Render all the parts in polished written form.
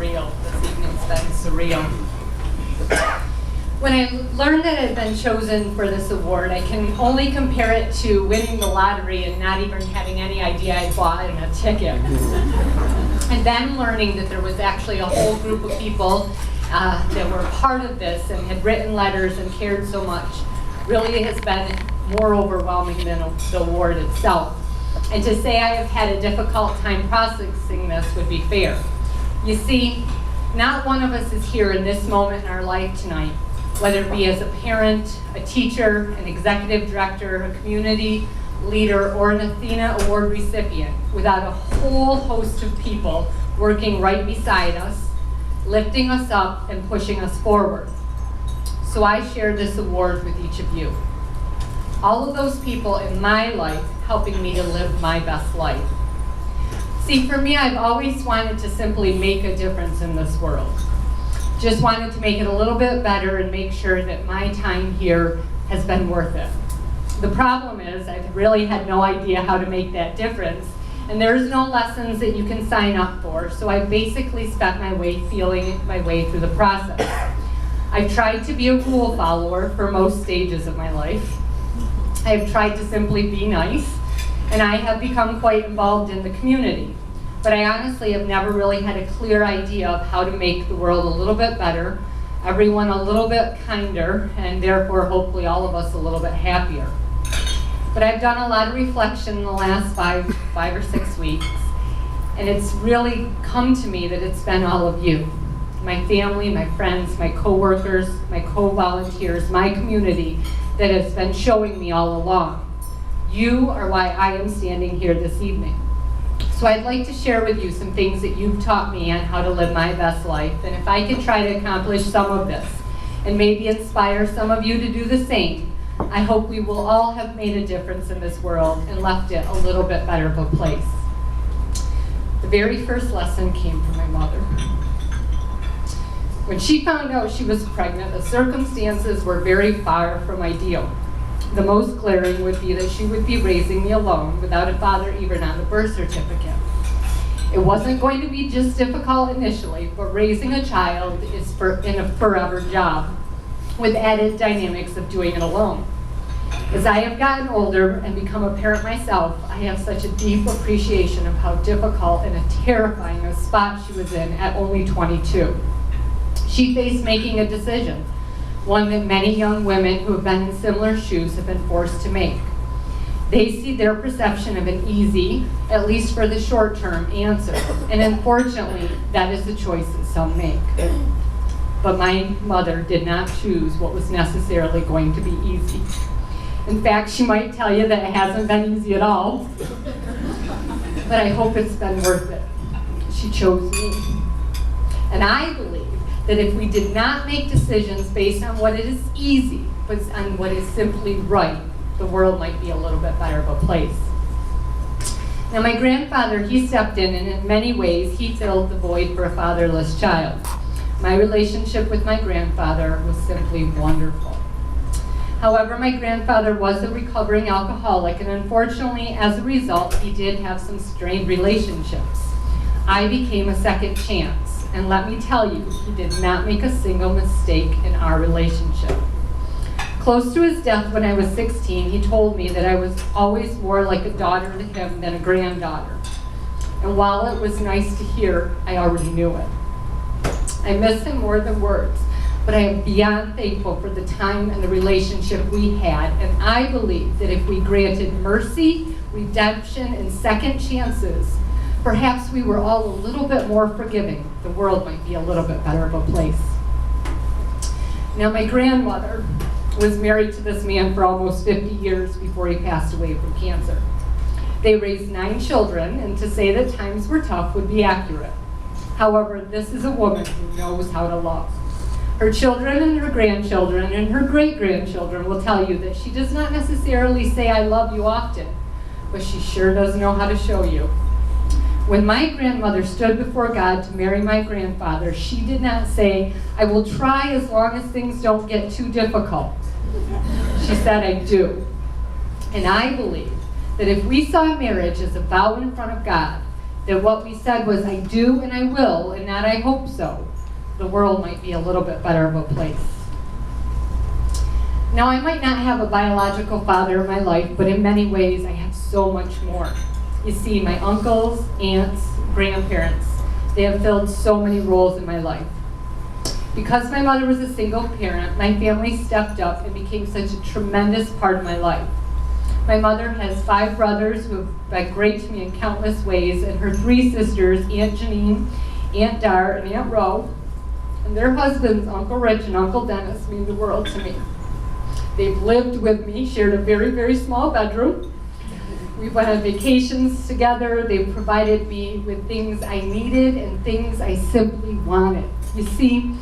surreal. This evening's been surreal. When I learned that I had been chosen for this award, I can only compare it to winning the lottery and not even having any idea I'd bought a ticket. And then learning that there was actually a whole group of people that were part of this and had written letters and cared so much really has been more overwhelming than the award itself. And to say I have had a difficult time processing this would be fair. You see, not one of us is here in this moment in our life tonight, whether it be as a parent, a teacher, an executive director, a community leader, or an Athena Award recipient, without a whole host of people working right beside us, lifting us up and pushing us forward. So I share this award with each of you. All of those people in my life helping me to live my best life. See, for me, I've always wanted to simply make a difference in this world. Just wanted to make it a little bit better and make sure that my time here has been worth it. The problem is I've really had no idea how to make that difference, and there's no lessons that you can sign up for, so I basically spent my way feeling my way through the process. I've tried to be a rule follower for most stages of my life. I've tried to simply be nice, and I have become quite involved in the community. But I honestly have never really had a clear idea of how to make the world a little bit better, everyone a little bit kinder, and therefore hopefully all of us a little bit happier. But I've done a lot of reflection in the last five or 6 weeks, and it's really come to me that it's been all of you. My family, my friends, my co-workers, my co-volunteers, my community that has been showing me all along. You are why I am standing here this evening. So I'd like to share with you some things that you've taught me on how to live my best life, and if I can try to accomplish some of this and maybe inspire some of you to do the same, I hope we will all have made a difference in this world and left it a little bit better of a place. The very first lesson came from my mother. When she found out she was pregnant, the circumstances were very far from ideal. The most glaring would be that she would be raising me alone without a father even on the birth certificate. It wasn't going to be just difficult initially, but raising a child is in a forever job, with added dynamics of doing it alone. As I have gotten older and become a parent myself, I have such a deep appreciation of how difficult and a terrifying a spot she was in at only 22. She faced making a decision, one that many young women who have been in similar shoes have been forced to make. They see their perception of an easy, at least for the short term, answer, and unfortunately, that is the choice that some make. But my mother did not choose what was necessarily going to be easy. In fact, she might tell you that it hasn't been easy at all, but I hope it's been worth it. She chose me. And I believe that if we did not make decisions based on what is easy, but on what is simply right, the world might be a little bit better of a place. Now my grandfather, he stepped in, and in many ways, he filled the void for a fatherless child. My relationship with my grandfather was simply wonderful. However, my grandfather was a recovering alcoholic, and unfortunately, as a result, he did have some strained relationships. I became a second chance, and let me tell you, he did not make a single mistake in our relationship. Close to his death when I was 16, he told me that I was always more like a daughter to him than a granddaughter. And while it was nice to hear, I already knew it. I miss him more than words, but I am beyond thankful for the time and the relationship we had, and I believe that if we granted mercy, redemption, and second chances, perhaps we were all a little bit more forgiving. The world might be a little bit better of a place. Now, my grandmother was married to this man for almost 50 years before he passed away from cancer. They raised 9 children, and to say that times were tough would be accurate. However, this is a woman who knows how to love. Her children and her grandchildren and her great-grandchildren will tell you that she does not necessarily say, "I love you" often, but she sure does know how to show you. When my grandmother stood before God to marry my grandfather, she did not say, "I will try as long as things don't get too difficult." She said, "I do." And I believe that if we saw marriage as a vow in front of God, that what we said was, I do and I will, and not I hope so, the world might be a little bit better of a place. Now, I might not have a biological father in my life, but in many ways I have so much more. You see, my uncles, aunts, grandparents, they have filled so many roles in my life. Because my mother was a single parent, my family stepped up and became such a tremendous part of my life. My mother has 5 brothers who have been great to me in countless ways, and her 3 sisters, Aunt Janine, Aunt Dar, and Aunt Ro, and their husbands, Uncle Rich and Uncle Dennis, mean the world to me. They've lived with me, shared a very, very small bedroom. We went on vacations together. They provided me with things I needed and things I simply wanted. You see,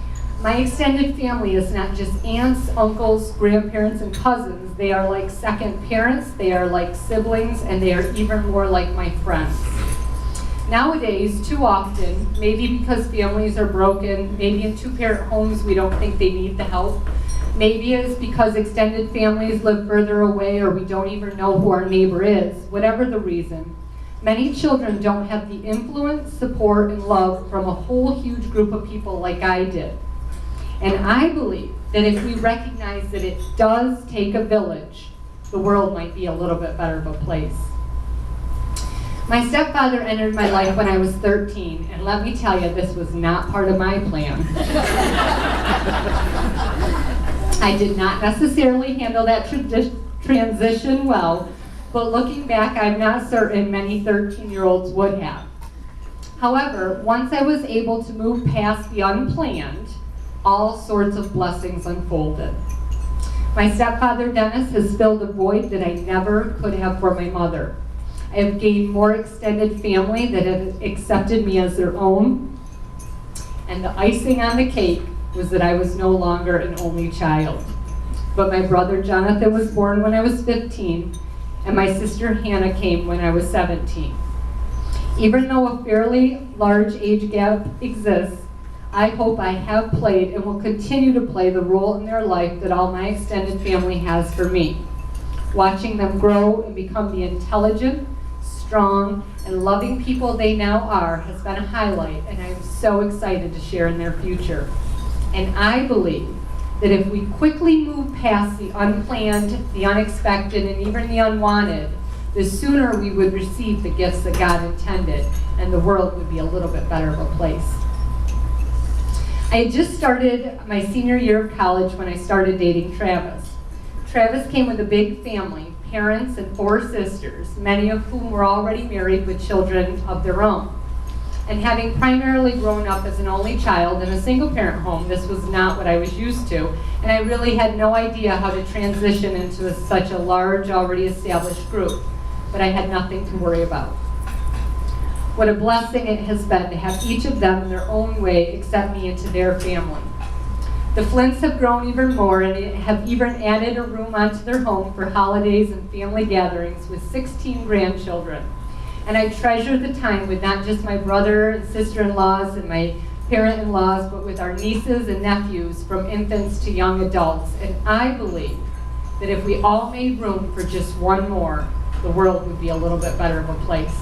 my extended family is not just aunts, uncles, grandparents, and cousins. They are like second parents, they are like siblings, and they are even more like my friends. Nowadays, too often, maybe because families are broken, maybe in 2-parent homes we don't think they need the help, maybe it's because extended families live further away or we don't even know who our neighbor is, whatever the reason, many children don't have the influence, support, and love from a whole huge group of people like I did. And I believe that if we recognize that it does take a village, the world might be a little bit better of a place. My stepfather entered my life when I was 13, and let me tell you, this was not part of my plan. I did not necessarily handle that transition well, but looking back, I'm not certain many 13-year-olds would have. However, once I was able to move past the unplanned, all sorts of blessings unfolded. My stepfather, Dennis, has filled a void that I never could have for my mother. I have gained more extended family that have accepted me as their own, and the icing on the cake was that I was no longer an only child. But my brother Jonathan was born when I was 15, and my sister Hannah came when I was 17. Even though a fairly large age gap exists, I hope I have played and will continue to play the role in their life that all my extended family has for me. Watching them grow and become the intelligent, strong, and loving people they now are has been a highlight, and I am so excited to share in their future. And I believe that if we quickly move past the unplanned, the unexpected, and even the unwanted, the sooner we would receive the gifts that God intended, and the world would be a little bit better of a place. I had just started my senior year of college when I started dating Travis. Travis came with a big family, parents and 4 sisters, many of whom were already married with children of their own. And having primarily grown up as an only child in a single-parent home, this was not what I was used to, and I really had no idea how to transition into such a large, already established group, but I had nothing to worry about. What a blessing it has been to have each of them in their own way accept me into their family. The Flints have grown even more and have even added a room onto their home for holidays and family gatherings with 16 grandchildren. And I treasure the time with not just my brother and sister-in-laws and my parent-in-laws, but with our nieces and nephews from infants to young adults. And I believe that if we all made room for just one more, the world would be a little bit better of a place.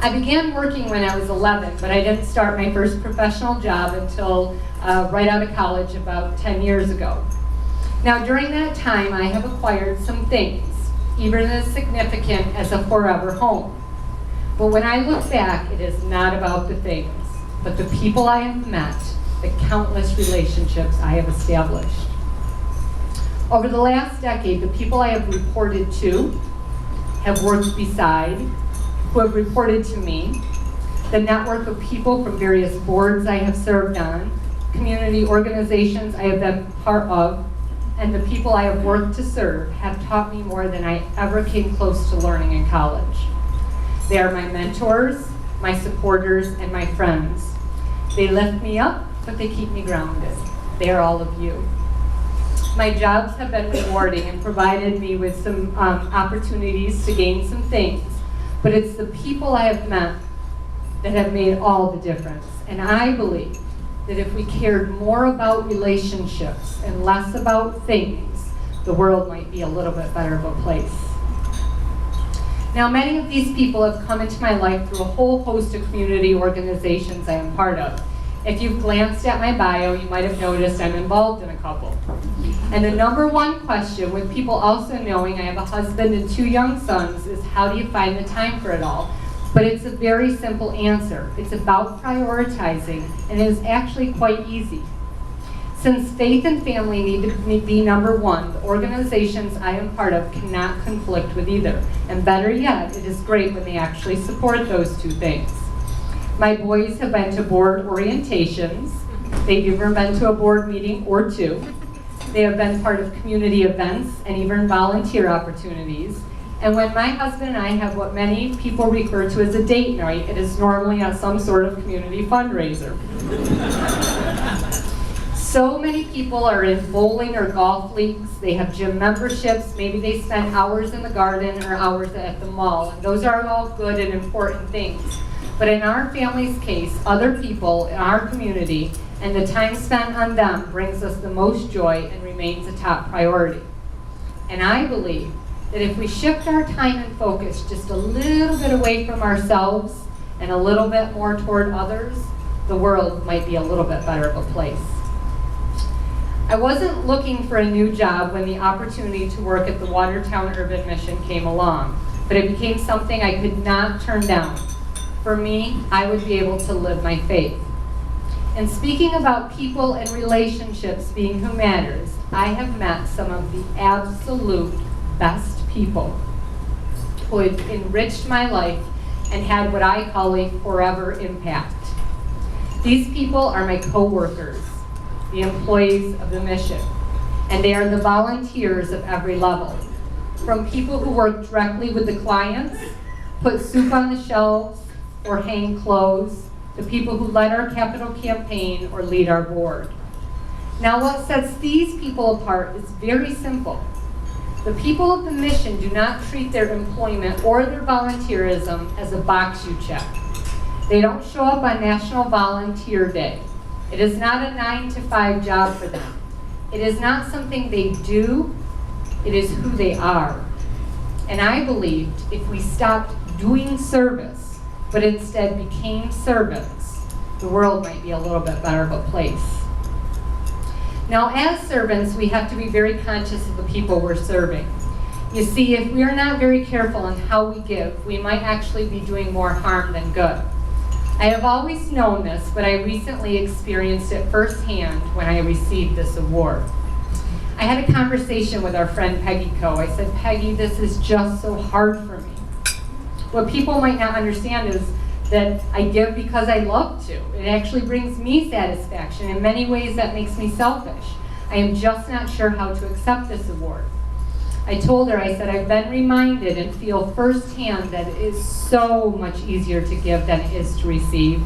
I began working when I was 11, but I didn't start my first professional job until right out of college about 10 years ago. Now, during that time, I have acquired some things, even as significant as a forever home. But when I look back, it is not about the things, but the people I have met, the countless relationships I have established. Over the last decade, the people I have reported to, have worked beside, who have reported to me, the network of people from various boards I have served on, community organizations I have been part of, and the people I have worked to serve have taught me more than I ever came close to learning in college. They are my mentors, my supporters, and my friends. They lift me up, but they keep me grounded. They are all of you. My jobs have been rewarding and provided me with some opportunities to gain some things, but it's the people I have met that have made all the difference. And I believe that if we cared more about relationships and less about things, the world might be a little bit better of a place. Now, many of these people have come into my life through a whole host of community organizations I am part of. If you've glanced at my bio, you might have noticed I'm involved in a couple. And the number one question, with people also knowing I have a husband and 2 young sons, is how do you find the time for it all? But it's a very simple answer. It's about prioritizing, and it is actually quite easy. Since faith and family need to be number one, the organizations I am part of cannot conflict with either. And better yet, it is great when they actually support those 2 things. My boys have been to board orientations. They've even been to a board meeting or 2. They have been part of community events and even volunteer opportunities. And when my husband and I have what many people refer to as a date night, it is normally at some sort of community fundraiser. So many people are in bowling or golf leagues. They have gym memberships. Maybe they spend hours in the garden or hours at the mall. And those are all good and important things. But in our family's case, other people in our community and the time spent on them brings us the most joy and remains a top priority. And I believe that if we shift our time and focus just a little bit away from ourselves and a little bit more toward others, the world might be a little bit better of a place. I wasn't looking for a new job when the opportunity to work at the Watertown Urban Mission came along, but it became something I could not turn down. For me, I would be able to live my faith. And speaking about people and relationships being who matters, I have met some of the absolute best people who have enriched my life and had what I call a forever impact. These people are my co-workers, the employees of the mission, and they are the volunteers of every level. From people who work directly with the clients, put soup on the shelves, or hang clothes, to people who led our capital campaign or lead our board. Now, what sets these people apart is very simple. The people of the mission do not treat their employment or their volunteerism as a box you check. They don't show up on National Volunteer Day. It is not a 9-to-5 job for them. It is not something they do, it is who they are. And I believed if we stopped doing service, but instead became servants, the world might be a little bit better of a place. Now, as servants, we have to be very conscious of the people we're serving. You see, if we are not very careful on how we give, we might actually be doing more harm than good. I have always known this, but I recently experienced it firsthand when I received this award. I had a conversation with our friend Peggy Coe. I said, Peggy, this is just so hard for me. What people might not understand is that I give because I love to. It actually brings me satisfaction. In many ways, that makes me selfish. I am just not sure how to accept this award. I told her, I said, I've been reminded and feel firsthand that it is so much easier to give than it is to receive.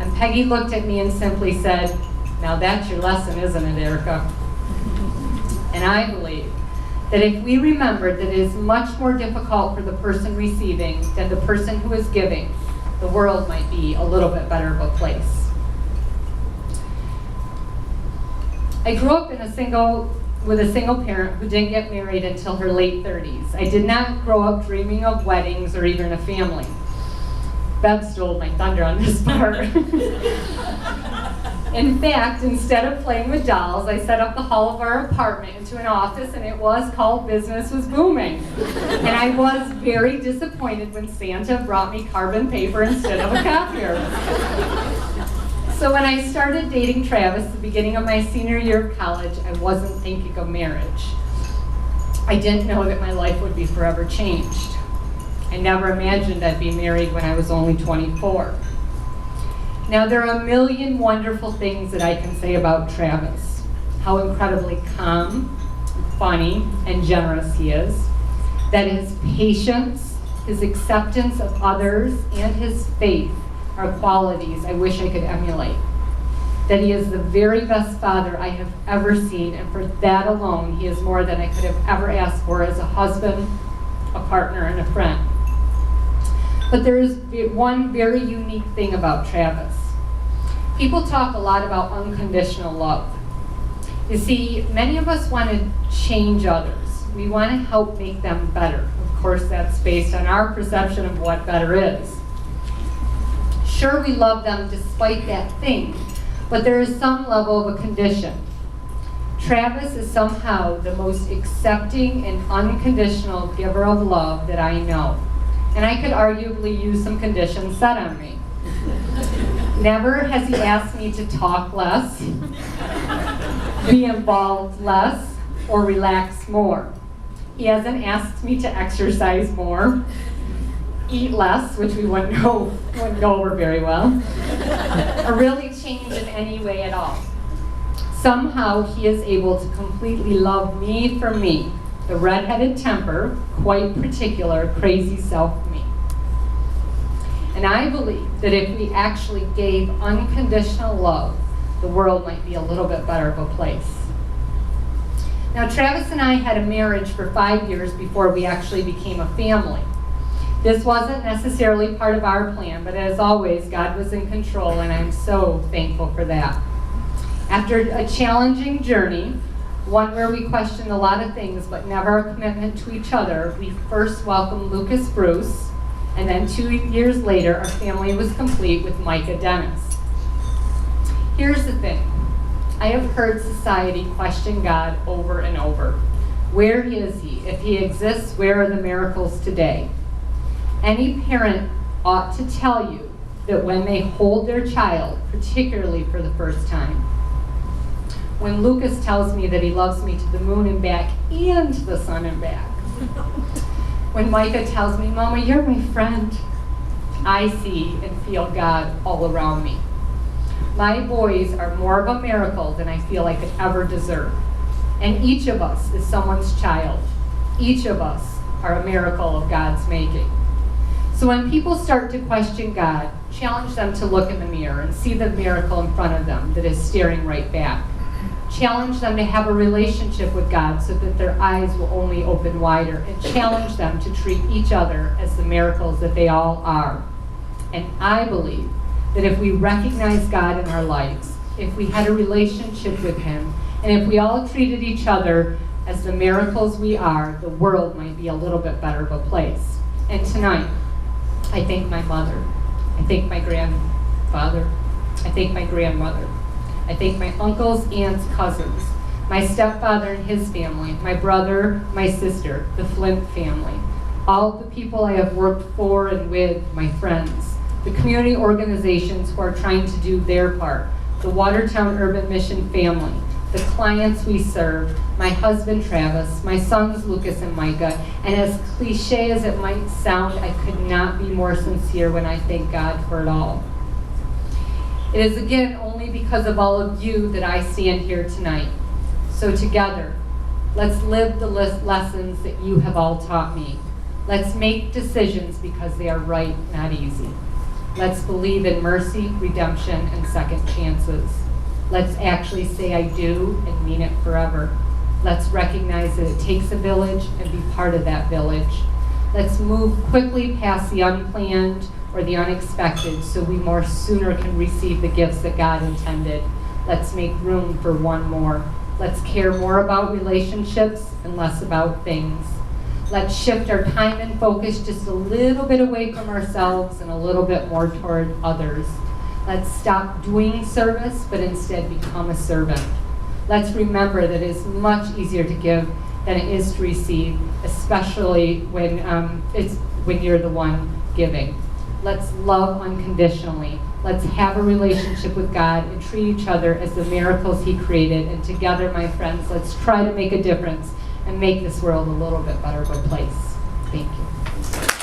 And Peggy looked at me and simply said, now that's your lesson, isn't it, Erika? And I believe that if we remembered that it is much more difficult for the person receiving than the person who is giving, the world might be a little bit better of a place. I grew up with a single parent who didn't get married until her late 30s. I did not grow up dreaming of weddings or even a family. Bev stole my thunder on this part. In fact, instead of playing with dolls, I set up the hall of our apartment into an office, and it was called Business Was Booming. And I was very disappointed when Santa brought me carbon paper instead of a copier. So when I started dating Travis at the beginning of my senior year of college, I wasn't thinking of marriage. I didn't know that my life would be forever changed. I never imagined I'd be married when I was only 24. Now, there are a million wonderful things that I can say about Travis. How incredibly calm, funny, and generous he is. That his patience, his acceptance of others, and his faith are qualities I wish I could emulate. That he is the very best father I have ever seen, and for that alone, he is more than I could have ever asked for as a husband, a partner, and a friend. But there is one very unique thing about Travis. People talk a lot about unconditional love. You see, many of us want to change others. We want to help make them better. Of course, that's based on our perception of what better is. Sure, we love them despite that thing, but there is some level of a condition. Travis is somehow the most accepting and unconditional giver of love that I know. And I could arguably use some conditions set on me. Never has he asked me to talk less, be involved less, or relax more. He hasn't asked me to exercise more, eat less, which we wouldn't go over very well, or really change in any way at all. Somehow he is able to completely love me for me, the red-headed temper, quite particular, crazy self-me. And I believe that if we actually gave unconditional love, the world might be a little bit better of a place. Now, Travis and I had a marriage for 5 years before we actually became a family. This wasn't necessarily part of our plan, but as always, God was in control, and I'm so thankful for that. After a challenging journey, one where we questioned a lot of things, but never a commitment to each other, we first welcomed Lucas Bruce, and then 2 years later, our family was complete with Micah Dennis. Here's the thing. I have heard society question God over and over. Where is he? If he exists, where are the miracles today? Any parent ought to tell you that when they hold their child, particularly for the first time, when Lucas tells me that he loves me to the moon and back and the sun and back, when Micah tells me, Mama, you're my friend, I see and feel God all around me. My boys are more of a miracle than I feel I could ever deserve. And each of us is someone's child. Each of us are a miracle of God's making. So when people start to question God, challenge them to look in the mirror and see the miracle in front of them that is staring right back. Challenge them to have a relationship with God so that their eyes will only open wider, and challenge them to treat each other as the miracles that they all are. And I believe that if we recognize God in our lives, if we had a relationship with him, and if we all treated each other as the miracles we are, the world might be a little bit better of a place. And tonight, I thank my mother. I thank my grandfather. I thank my grandmother. I thank my uncles, aunts, cousins, my stepfather and his family, my brother, my sister, the Flint family, all the people I have worked for and with, my friends, the community organizations who are trying to do their part, the Watertown Urban Mission family, the clients we serve, my husband Travis, my sons Lucas and Micah, and as cliche as it might sound, I could not be more sincere when I thank God for it all. It is again only because of all of you that I stand here tonight. So together, let's live the lessons that you have all taught me. Let's make decisions because they are right, not easy. Let's believe in mercy, redemption, and second chances. Let's actually say I do and mean it forever. Let's recognize that it takes a village and be part of that village. Let's move quickly past the unplanned or the unexpected so we more sooner can receive the gifts that God intended. Let's make room for one more. Let's care more about relationships and less about things. Let's shift our time and focus just a little bit away from ourselves and a little bit more toward others. Let's stop doing service, but instead become a servant. Let's remember that it is much easier to give than it is to receive, especially when you're the one giving. Let's love unconditionally. Let's have a relationship with God and treat each other as the miracles he created. And together, my friends, let's try to make a difference and make this world a little bit better of a place. Thank you.